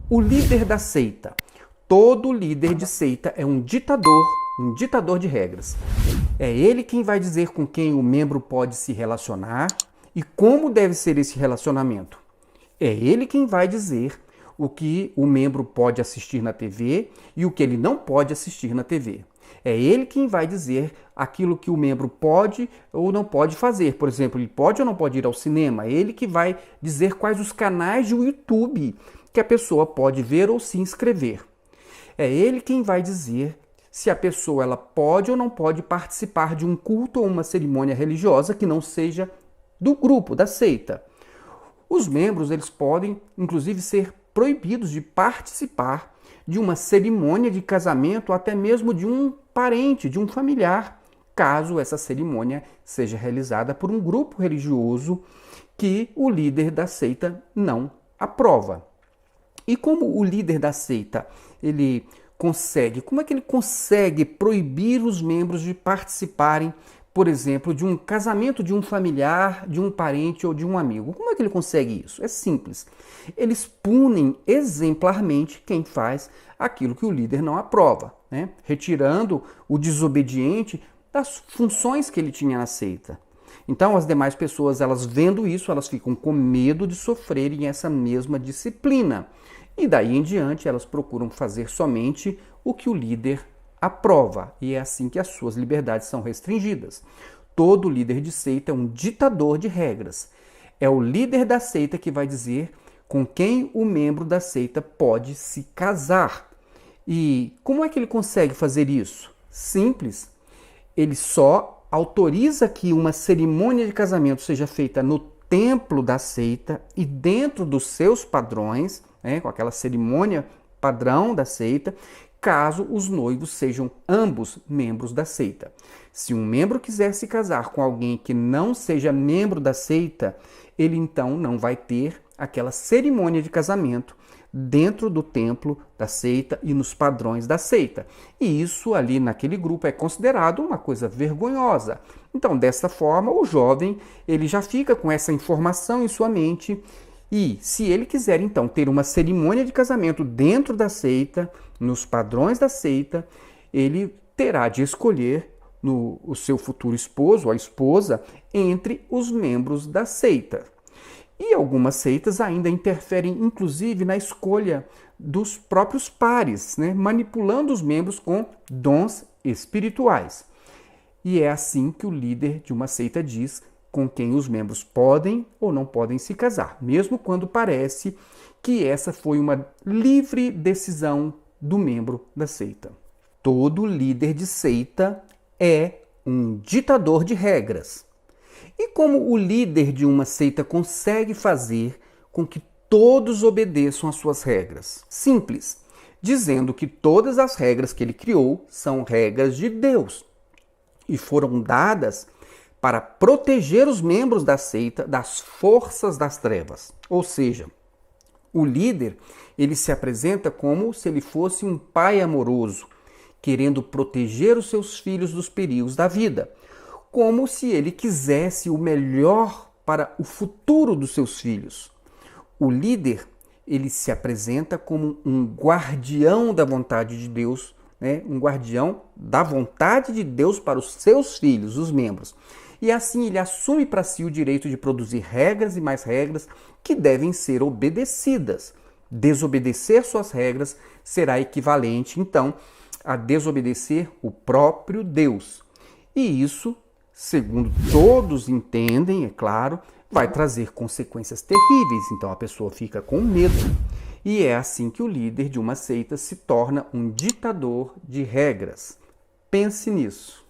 O líder da seita. Todo líder de seita é um ditador de regras. É ele quem vai dizer com quem o membro pode se relacionar e como deve ser esse relacionamento. É ele quem vai dizer o que o membro pode assistir na TV e o que ele não pode assistir na TV. É ele quem vai dizer aquilo que o membro pode ou não pode fazer. Por exemplo, ele pode ou não pode ir ao cinema. É ele que vai dizer quais os canais de YouTube que a pessoa pode ver ou se inscrever. É ele quem vai dizer se a pessoa ela pode ou não pode participar de um culto ou uma cerimônia religiosa que não seja do grupo, da seita. Os membros eles podem, inclusive, ser proibidos de participar de uma cerimônia de casamento, até mesmo de um parente, de um familiar, caso essa cerimônia seja realizada por um grupo religioso que o líder da seita não aprova. E como o líder da seita, como é que ele consegue proibir os membros de participarem, por exemplo, de um casamento de um familiar, de um parente ou de um amigo? Como é que ele consegue isso? É simples. Eles punem exemplarmente quem faz aquilo que o líder não aprova, né? Retirando o desobediente das funções que ele tinha na seita. Então, as demais pessoas, elas vendo isso, elas ficam com medo de sofrerem essa mesma disciplina. E daí em diante, elas procuram fazer somente o que o líder aprova. E é assim que as suas liberdades são restringidas. Todo líder de seita é um ditador de regras. É o líder da seita que vai dizer com quem o membro da seita pode se casar. E como é que ele consegue fazer isso? Simples. Ele só autoriza que uma cerimônia de casamento seja feita no templo da seita e dentro dos seus padrões, com aquela cerimônia padrão da seita, caso os noivos sejam ambos membros da seita. Se um membro quiser se casar com alguém que não seja membro da seita, ele então não vai ter aquela cerimônia de casamento dentro do templo da seita e nos padrões da seita. E isso ali naquele grupo é considerado uma coisa vergonhosa. Então, dessa forma, o jovem ele já fica com essa informação em sua mente e, se ele quiser então ter uma cerimônia de casamento dentro da seita, nos padrões da seita, ele terá de escolher o seu futuro esposo ou a esposa entre os membros da seita. E algumas seitas ainda interferem, inclusive, na escolha dos próprios pares, manipulando os membros com dons espirituais. E é assim que o líder de uma seita diz com quem os membros podem ou não podem se casar, mesmo quando parece que essa foi uma livre decisão do membro da seita. Todo líder de seita é um ditador de regras. E como o líder de uma seita consegue fazer com que todos obedeçam às suas regras? Simples, dizendo que todas as regras que ele criou são regras de Deus e foram dadas para proteger os membros da seita das forças das trevas. Ou seja, o líder ele se apresenta como se ele fosse um pai amoroso, querendo proteger os seus filhos dos perigos da vida, como se ele quisesse o melhor para o futuro dos seus filhos. O líder, ele se apresenta como um guardião da vontade de Deus, um guardião da vontade de Deus para os seus filhos, os membros. E assim ele assume para si o direito de produzir regras e mais regras que devem ser obedecidas. Desobedecer suas regras será equivalente, então, a desobedecer o próprio Deus. E isso, segundo todos entendem, é claro, vai trazer consequências terríveis. Então a pessoa fica com medo. E é assim que o líder de uma seita se torna um ditador de regras. Pense nisso.